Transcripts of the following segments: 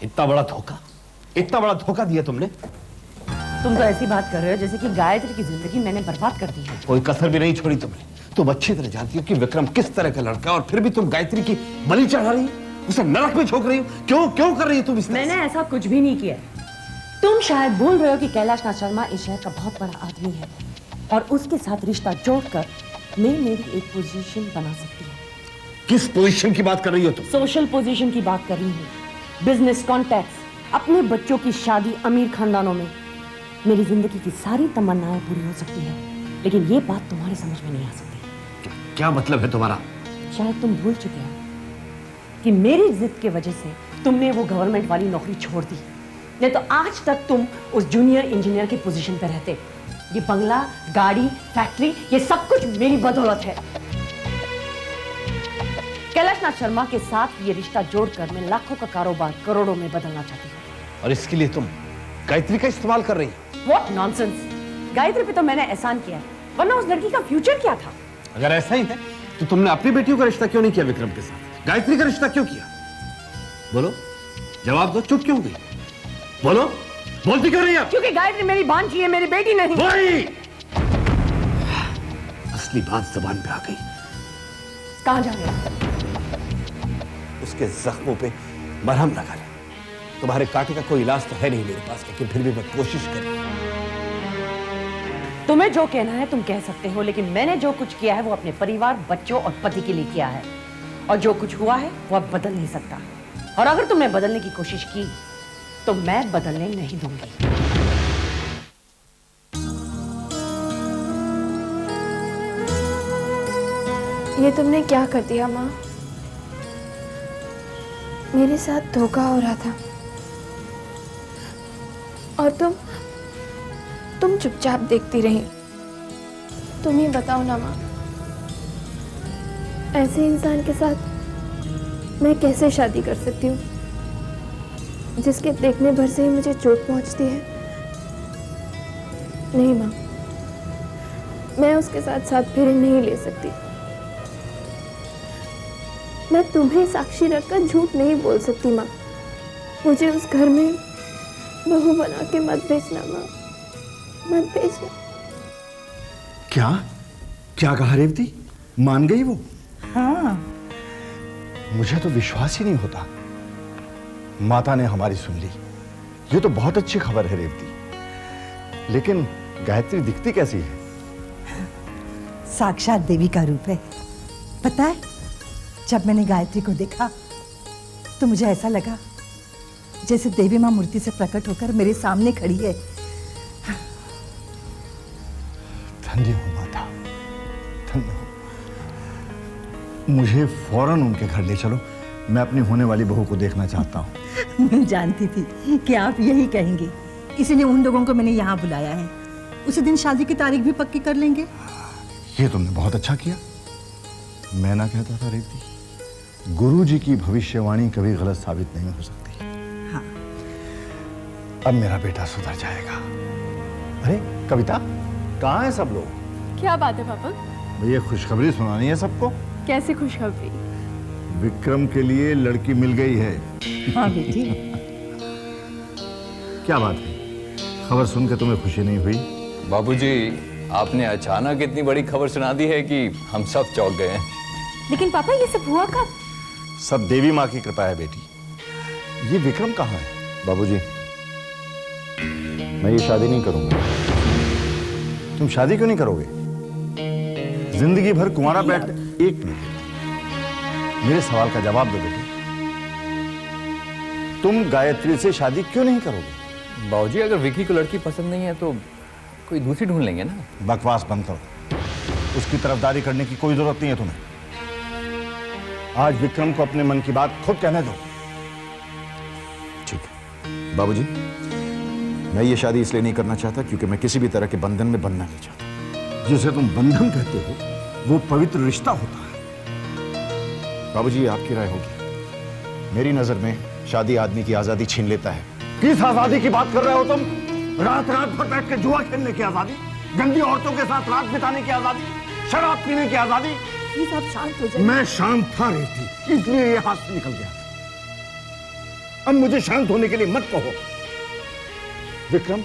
इतना बड़ा धोखा दिया तुमने। तुम तो ऐसी बात कर रहे हो जैसे कि गायत्री की जिंदगी मैंने बर्बाद कर दी है। कोई कसर भी नहीं छोड़ी तुमने। तुम अच्छी तरह जानती हो कि विक्रम किस तरह का लड़का है और फिर भी तुम गायत्री की बलि चढ़ा रही हो, उसे नरक में झोंक रही हो। क्यों कर रही हो तुम इस तरह? मैंने ऐसा कुछ भी नहीं किया। तुम शायद भूल रहे हो कि कैलाश नाथ शर्मा इस शहर का बहुत बड़ा आदमी है और उसके साथ रिश्ता जोड़कर मैं मेरी एक पोजीशन बना सकती हूँ। किस पोजीशन की बात कर रही हो तुम? सोशल पोजीशन की बात कर रही हूँ। बिजनेस कॉन्टैक्ट्स, अपने बच्चों की शादी अमीर खानदानों में। मेरी जिंदगी की सारी तमन्नाएं पूरी हो सकती है, लेकिन ये बात तुम्हारे समझ में नहीं आ सकती। क्या मतलब है तुम्हारा? शायद तुम भूल चुके हो कि मेरी जिद की वजह से तुमने वो गवर्नमेंट वाली नौकरी छोड़ दी, नहीं तो आज तक तुम उस जूनियर इंजीनियर की पोजीशन पर रहते। ये बंगला, गाड़ी, फैक्ट्री, ये सब कुछ मेरी बदौलत है। कैलाश नाथ शर्मा के साथ ये रिश्ता जोड़कर मैं लाखों का कारोबार करोड़ों में बदलना चाहती हूँ। और इसके लिए तुम गायत्री का इस्तेमाल कर रही हो? What nonsense! गायत्री पे तो मैंने एहसान किया, वरना उस लड़की का फ्यूचर क्या था? अगर ऐसा ही है तो तुमने अपनी बेटियों का रिश्ता क्यों नहीं किया विक्रम के साथ? गायत्री का रिश्ता क्यों किया? बोलो, जवाब दो। चुप क्यों गई? बोलो, बोलती क्यों नहीं? क्योंकि गायत्री मेरी भांजी है, मेरी बेटी नहीं। वही असली बात जबान पे आ गई। कहां जा रहे हो? उसके जख्मों पे मरहम लगा ले। तुम्हारे कांटे का कोई इलाज तो है नहीं मेरे पास, लेकिन फिर भी मैं कोशिश कर रहा हूं। तुम्हें जो कहना है तुम कह सकते हो, लेकिन मैंने जो कुछ किया है वो अपने परिवार, बच्चों और पति के लिए किया है, और जो कुछ हुआ है वो अब बदल नहीं सकता। और अगर तुमने बदलने की कोशिश की तो मैं बदलने नहीं दूंगी। ये तुमने क्या कर दिया माँ? मेरे साथ धोखा हो रहा था और तुम चुपचाप देखती रही। तुम ही बताओ ना माँ, ऐसे इंसान के साथ मैं कैसे शादी कर सकती हूँ जिसके देखने भर से ही मुझे चोट पहुँचती है? नहीं माँ, मैं उसके साथ साथ फेरे नहीं ले सकती। मैं तुम्हें साक्षी रखकर झूठ नहीं बोल सकती माँ। मुझे उस घर में बहू बना के मत भेजना माँ, मत भेजना। क्या कहा रेवती? मान गई वो? हाँ। मुझे तो विश्वास ही नहीं होता। माता ने हमारी सुन ली। ये तो बहुत अच्छी खबर है रेवती। लेकिन गायत्री दिखती कैसी है? साक्षात देवी का रूप है। पता है, जब मैंने गायत्री को देखा तो मुझे ऐसा लगा जैसे देवी मां मूर्ति से प्रकट होकर मेरे सामने खड़ी है। धन्य हो माता, धन्य हो। मुझे फौरन उनके घर ले चलो। मैं अपनी होने वाली बहू को देखना चाहता हूँ। मैं जानती थी कि आप यही कहेंगे, इसीलिए उन लोगों को मैंने यहाँ बुलाया है। उसी दिन शादी की तारीख भी पक्की कर लेंगे। ये तुमने बहुत अच्छा किया। मैं ना कहता था रेवती, गुरु जी की भविष्यवाणी कभी गलत साबित नहीं हो सकती। हाँ। अब मेरा बेटा सुधर जाएगा। अरे कविता, कहाँ है सब लोग? क्या बात है पापा? ये खुशखबरी सुनानी है सबको। कैसी खुशखबरी? विक्रम के लिए लड़की मिल गई है। हाँ बेटी। क्या बात है, खबर सुनकर तुम्हें खुशी नहीं हुई? बाबूजी, आपने अचानक इतनी बड़ी खबर सुना दी है कि हम सब चौंक गए हैं। लेकिन पापा ये सब हुआ कब? सब देवी माँ की कृपा है बेटी। ये विक्रम कहाँ है? बाबूजी, मैं ये शादी नहीं करूंगा। तुम शादी क्यों नहीं करोगे? जिंदगी भर कुंवारा बैठ। एक मिनट, मेरे सवाल का जवाब दो बेटी। तुम गायत्री से शादी क्यों नहीं करोगे? बाबूजी, अगर विकी को लड़की पसंद नहीं है तो कोई दूसरी ढूंढ लेंगे ना। बकवास बंद करो। उसकी तरफदारी करने की कोई जरूरत नहीं है तुम्हें। आज विक्रम को अपने मन की बात खुद कहने दो। ठीक है बाबूजी, मैं ये शादी इसलिए नहीं करना चाहता क्योंकि मैं किसी भी तरह के बंधन में बंधना नहीं चाहता। जिसे तुम बंधन कहते हो वो पवित्र रिश्ता होता है। बाबूजी, आपकी राय होगी। मेरी नजर में शादी आदमी की आजादी छीन लेता है। किस आजादी की बात कर रहे हो तुम? रात रात भर बैठ के जुआ खेलने की आजादी, गंदी औरतों के साथ रात बिताने की आजादी, शराब पीने की आजादी। प्लीज आप शांत हो जाइए। मैं शांत था रेवती, इसलिए ये हाथ से निकल गया। अब मुझे शांत होने के लिए मत कहो। विक्रम,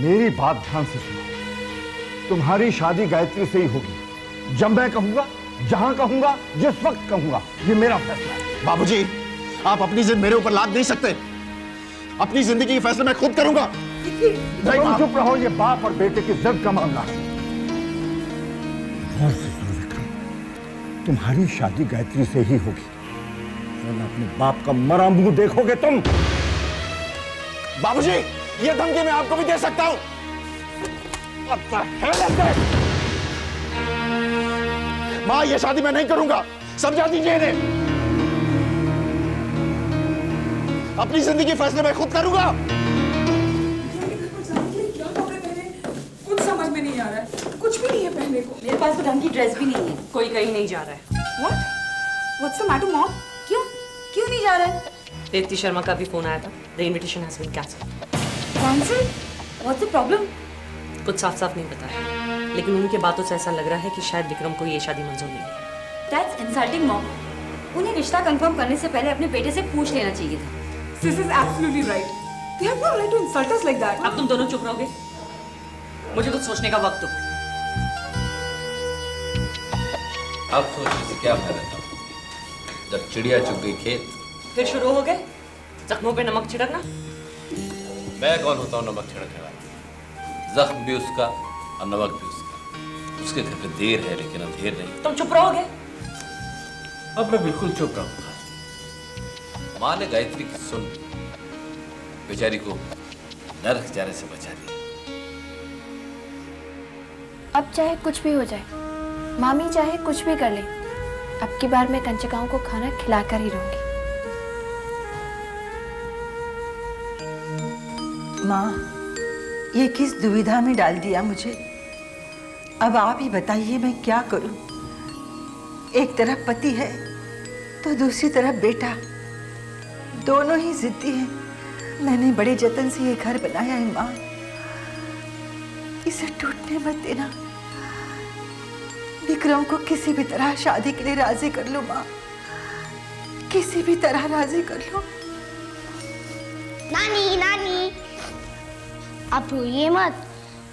मेरी बात ध्यान से सुनो। तुम्हारी शादी गायत्री से ही होगी, जब मैं कहूंगा, जहां कहूंगा, जिस वक्त कहूंगा। ये मेरा फैसला है। बाबूजी, आप अपनी जिद मेरे ऊपर लाद नहीं सकते। अपनी जिंदगी के फैसले मैं खुद करूंगा। तुम चुप रहो, ये बाप और बेटे की जिद का मामला है। गौर से सुनो विक्रम, तुम्हारी शादी गायत्री से ही होगी, वरना अपने बाप का मरा मुंह देखोगे तुम। बाबूजी, ये धमकी मैं आपको भी दे सकता हूं। मां, ये शादी मैं नहीं करूंगा, समझा दीजिए इन्हें। अपनी जिंदगी के फैसले मैं खुद करूंगा। कुछ समझ में नहीं आ रहा है, कुछ भी नहीं है पहनने को। मेरे पास तो ढंग की ड्रेस भी नहीं है। कोई कहीं नहीं जा रहा है। What? What's the matter, mom? क्यों? क्यों नहीं जा रहा है? दीप्ति शर्मा का भी फोन आया था। The invitation has been cancelled. Cancel? What's the problem? कुछ साफ साफ नहीं बताया, लेकिन उनकी बातों से ऐसा लग रहा है कि शायद विक्रम को ये शादी मंजूर नहीं है। That's insulting, mom. उन्हें रिश्ता कंफर्म करने से पहले अपने बेटे से पूछ लेना चाहिए था। Sis is absolutely right. They have no right to insult us like that. अब तुम दोनों चुप रहोगे? मुझे कुछ सोचने का वक्त दो। अब सोचने से क्या फायदा था? जब चिड़िया चुग गई खेत। फिर शुरू हो गए जख्मों पे नमक छिड़कना। मैं कौन होता हूँ नमक छिड़कने वाला? जख्म भी उसका और नमक भी उसका। उसके घर पे देर है लेकिन अंधेर नहीं। तुम चुप रहोगे? अब मैं बिल्कुल चुप रहूंगा। माँ ने गायत्री की सुन बेचारी को नरक जाने से बचा लिया। अब चाहे कुछ भी हो जाए, मामी चाहे कुछ भी कर ले, अब की बार मैं कंचकाओं को खाना खिलाकर ही रहूंगी। माँ, ये किस दुविधा में डाल दिया मुझे। अब आप ही बताइए मैं क्या करूं। एक तरफ पति है तो दूसरी तरफ बेटा, दोनों ही जिद्दी हैं। मैंने बड़े जतन से ये घर बनाया है माँ, इसे टूटने मत देना। विक्रम को किसी भी तरह शादी के लिए राजी कर लो माँ, किसी भी तरह राजी कर लो। नानी नानी, आप रोइए मत।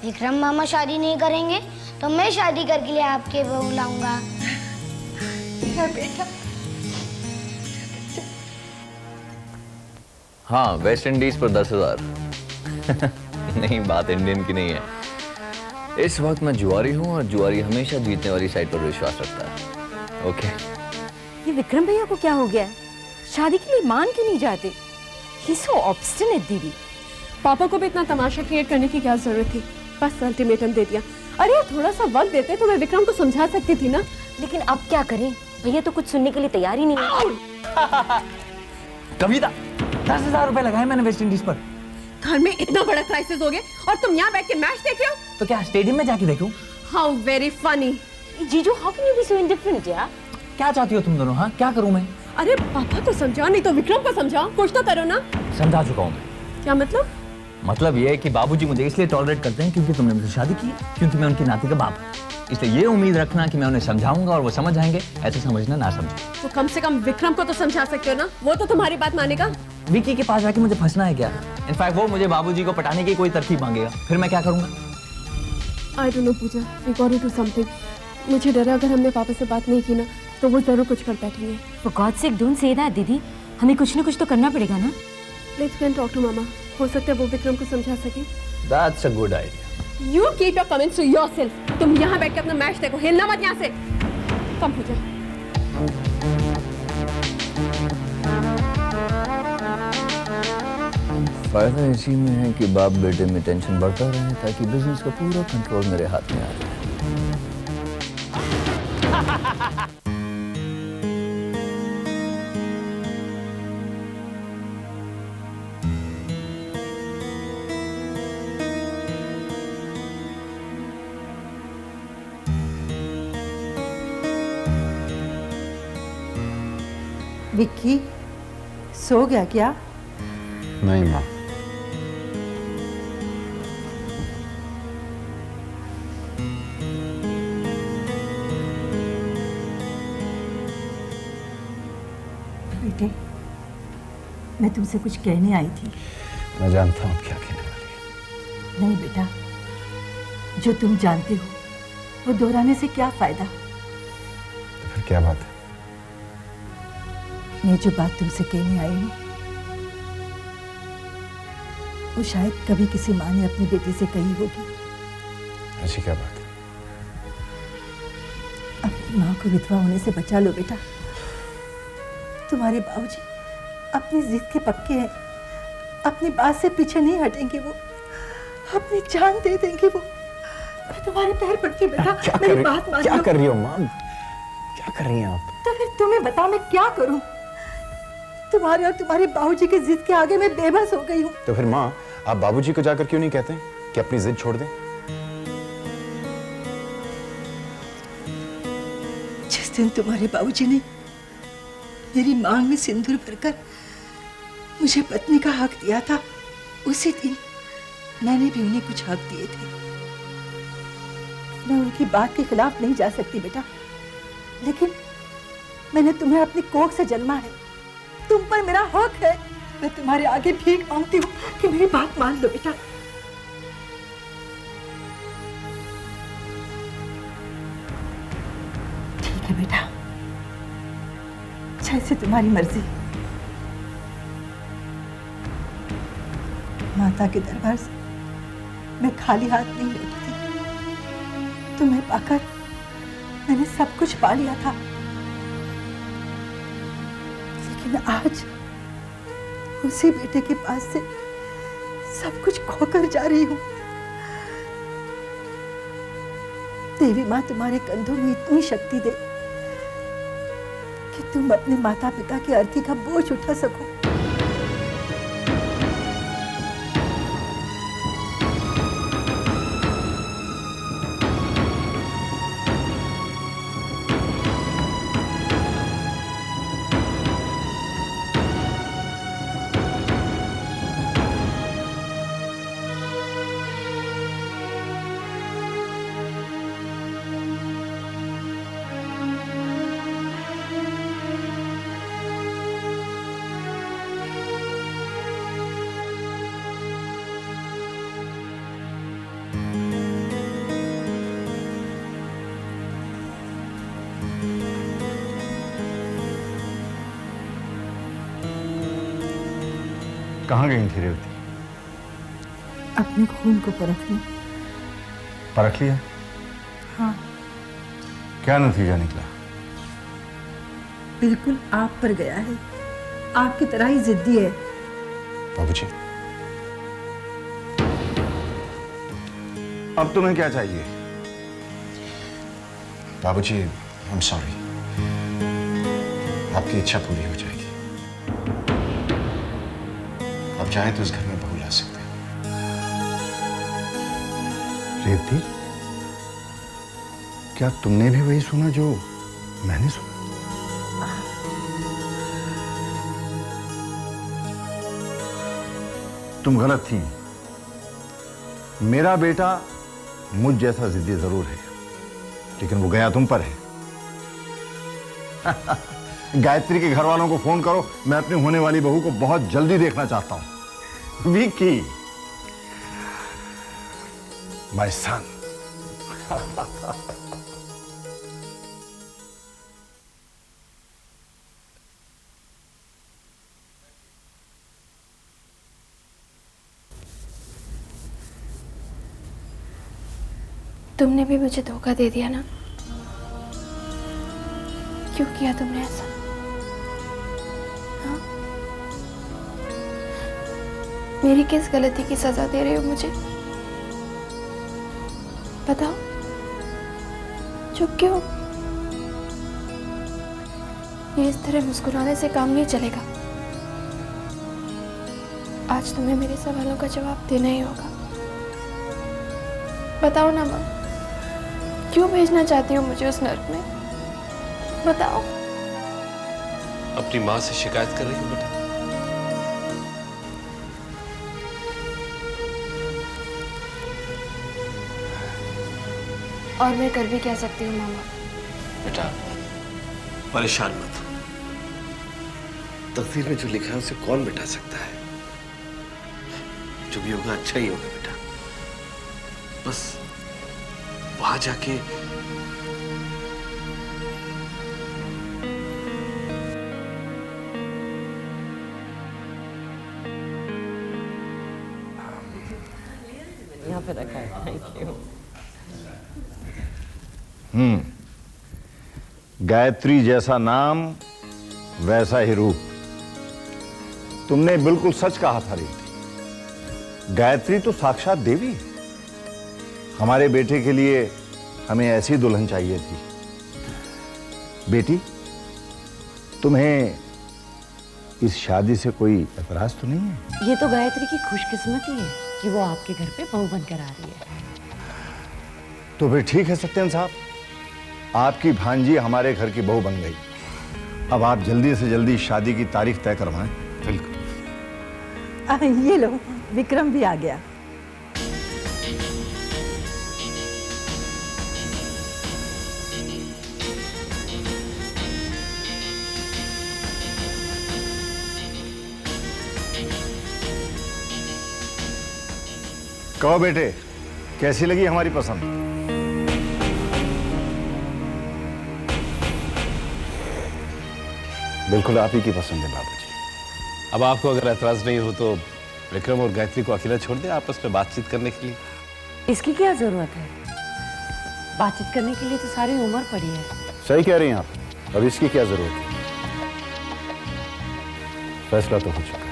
विक्रम मामा शादी नहीं करेंगे तो मैं शादी करके लिए आपके बहू लाऊंगा। बेटा, हाँ, वेस्ट इंडीज पर 10,000। नहीं, बात इंडियन की नहीं है। इस वक्त मैं जुआरी हूँ और जुआरी हमेशा जीतने वाली साइड पर विश्वास रखता है। ओके। ये विक्रम भैया को क्या हो गया है? शादी के लिए मान क्यों नहीं जाते? He's so obstinate, दीदी। पापा को भी इतना तमाशा क्रिएट करने की क्या जरूरत थी? बस अल्टीमेटम दे दिया। अरे यार, थोड़ा सा वक्त देते तो मैं विक्रम को समझा सकती थी ना। लेकिन अब क्या करें? भैया तो कुछ सुनने के लिए तैयार ही नहीं है। कविता, 10,000 रुपए लगाए मैंने वेस्ट इंडीज पर। घर में इतना बड़ा क्राइसिस हो गया और तुम यहाँ बैठ के मैच देख रहे हो? तो क्या स्टेडियम में जाके देखूं? How very funny. जीजू, how can you be so indifferent यार? क्या चाहती हो तुम दोनों? हाँ, क्या करूं मैं? अरे पापा तो समझाओ, नहीं तो विक्रम को समझाओ, कुछ तो करो ना। समझा चुका हूं मैं। क्या मतलब? मतलब ये है कि बाबूजी मुझे इसलिए टॉलरेट करते हैं क्योंकि तुमने मुझसे शादी की, क्योंकि मैं उनकी नाती का बाप हूं। इसलिए ये उम्मीद रखना कि मैं उन्हें समझाऊंगा और वो समझ जाएंगे, ऐसे समझना ना समझे। तो कम से कम विक्रम को तो समझा सकते हो ना, वो तो तुम्हारी बात मानेगा। विकी के पास जाके मुझे फंसना है क्या? इनफैक्ट वो मुझे बाबूजी को पटाने की कोई तरकीब मांगेगा, फिर मैं क्या करूंगा? I don't know Puja, we gotta do something. मुझे डर है अगर हमने पापा से बात नहीं की ना तो वो जरूर कुछ कर बैठेंगे। For God's sake, don't say that, दीदी। हमें कुछ ना कुछ तो करना पड़ेगा ना। Let's go and talk to मामा। हो सकता है वो विक्रम को समझा सके। That's a good idea. You keep your comments to yourself. तुम यहाँ बैठ के अपना मैच देखो, हिलना मत यहाँ से। कम पूजा। फायदा इसी में है कि बाप बेटे में टेंशन बढ़ता रहे ताकि बिजनेस का पूरा कंट्रोल मेरे हाथ में आ जाए। विक्की, सो गया क्या? नहीं माँ, बेटे, मैं तुमसे कुछ कहने आई थी। मैं जानता हूँ क्या कहने वाली है। नहीं बेटा, जो तुम जानते हो वो दोहराने से क्या फायदा। तो फिर क्या बात है? मैं जो बात तुमसे कहने आई हूँ वो शायद कभी किसी माँ ने अपनी बेटी से कही होगी। ऐसी क्या बात है? अपनी माँ को विधवा होने से बचा लो बेटा। तुम्हारे बाबूजी अपनी जिद के पक्के हैं, अपनी बात से पीछे नहीं हटेंगे। वो अपनी जान दे देंगे। वो मैं तुम्हारे पैर पड़ती हूँ बेटा, मेरी बात मान लो। क्या कर रही हो माँ? क्या कर रही हैं आप? तो फिर तुम्हें बता मैं क्या करूं? तुम्हारे और तुम्हारे बाबूजी की जिद के आगे मैं बेबस हो गई हूँ। तो फिर माँ, आप बाबूजी को जाकर क्यों नहीं कहते कि अपनी जिद छोड़ दें? जिस दिन तुम्हारे बाबूजी ने मेरी मांग में सिंदूर भरकर मुझे पत्नी का हक दिया था, उसी दिन मैंने भी उन्हें कुछ हक दिए थे। मैं उनकी बात के खिलाफ नहीं जा सकती बेटा, लेकिन मैंने तुम्हें अपनी कोख से जन्मा है, तुम पर मेरा हक है। मैं तुम्हारे आगे भीख मांगती हूँ कि मेरी बात मान लो बेटा। ठीक है बेटा, जैसे तुम्हारी मर्जी। माता के दरबार से मैं खाली हाथ नहीं लौटी। तुम्हें पाकर मैंने सब कुछ पा लिया था, लेकिन आज उसी बेटे के पास से सब कुछ खोकर जा रही हूं। देवी माँ तुम्हारे कंधों में इतनी शक्ति दे कि तुम अपने माता पिता की अर्थी का बोझ उठा सको। कहाँ गई थी रेवती? अपने खून को परखने। परख लिया? हाँ। क्या नतीजा निकला? बिल्कुल आप पर गया है, आपकी तरह ही जिद्दी है। बाबूजी, अब तुम्हें क्या चाहिए? बाबूजी, आई एम सॉरी। आपकी इच्छा पूरी हो जाएगी। आप चाहें तो इस घर में बहू ला सकते हैं। रेवती, क्या तुमने भी वही सुना जो मैंने सुना? तुम गलत थी। मेरा बेटा मुझ जैसा जिद्दी जरूर है, लेकिन वो गया तुम पर है। गायत्री के घर वालों को फोन करो, मैं अपनी होने वाली बहू को बहुत जल्दी देखना चाहता हूं। Vicky, my son. तुमने भी मुझे धोखा दे दिया ना? क्यों किया तुमने ऐसा? हाँ? मेरी किस गलती की सजा दे रहे हो मुझे? बताओ। चुप क्यों? ये इस तरह मुस्कुराने से काम नहीं चलेगा। आज तुम्हें मेरे सवालों का जवाब देना ही होगा। बताओ ना माँ, क्यों भेजना चाहती हो मुझे उस नर्क में? बताओ। अपनी माँ से शिकायत कर रही हो बेटा? और मैं कर भी क्या सकती हूँ मामा? बेटा परेशान मत हो। तकदीर में जो लिखा है उसे कौन मिटा सकता है? जो भी होगा अच्छा ही होगा बेटा। बस वहां जाके यहाँ पे रखा है। Thank you. गायत्री जैसा नाम वैसा ही रूप। तुमने बिल्कुल सच कहा था रीति। गायत्री तो साक्षात देवी है। हमारे बेटे के लिए हमें ऐसी दुल्हन चाहिए थी। बेटी, तुम्हें इस शादी से कोई एतराज तो नहीं है? ये तो गायत्री की खुशकिस्मती है कि वो आपके घर पे बहू बनकर आ रही है। तो फिर ठीक है सत्यन साहब, आपकी भांजी हमारे घर की बहू बन गई। अब आप जल्दी से जल्दी शादी की तारीख तय करवाएं। बिल्कुल। ये लो, विक्रम भी आ गया। कहो बेटे, कैसी लगी हमारी पसंद? बिल्कुल आप ही की पसंद है बाबूजी। अब आपको अगर एतराज नहीं हो तो विक्रम और गायत्री को अकेला छोड़ दें आपस में बातचीत करने के लिए। इसकी क्या जरूरत है? बातचीत करने के लिए तो सारी उम्र पड़ी है। सही कह रही हैं आप। अब इसकी क्या जरूरत है? फैसला तो हो चुका है।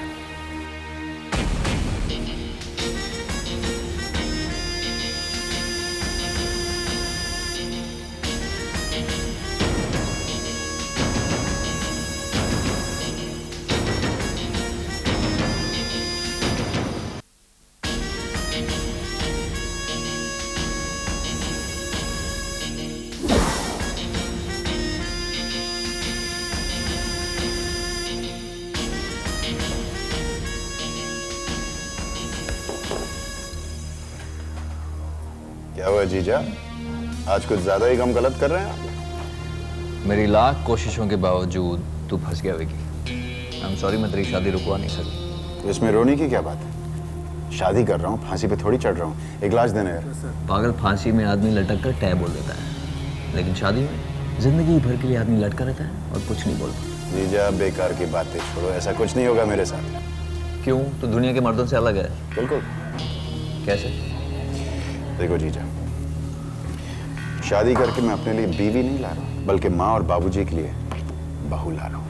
क्या हुआ जीजा, आज कुछ ज्यादा ही गम गलत कर रहे हैं आप? मेरी लाख कोशिशों के बावजूद तू फंस गया विकी। आई एम सॉरी, मैं तेरी शादी रुकवा नहीं सकी। तो इसमें रोने की क्या बात है? शादी कर रहा हूँ, फांसी पे थोड़ी चढ़ रहा हूँ। एक गिलास देना यार। पागल, फांसी में आदमी लटक कर टै बोल देता है, लेकिन शादी में जिंदगी भर के लिए आदमी लटका रहता है और कुछ नहीं बोलता। जीजा बेकार की बातें छोड़ो, ऐसा कुछ नहीं होगा मेरे साथ। क्यों? तो दुनिया के मर्दों से अलग है। बिल्कुल। कैसे? देखो जीजा, शादी करके मैं अपने लिए बीवी नहीं ला रहा हूँ, बल्कि माँ और बाबूजी के लिए बहू ला रहा हूँ।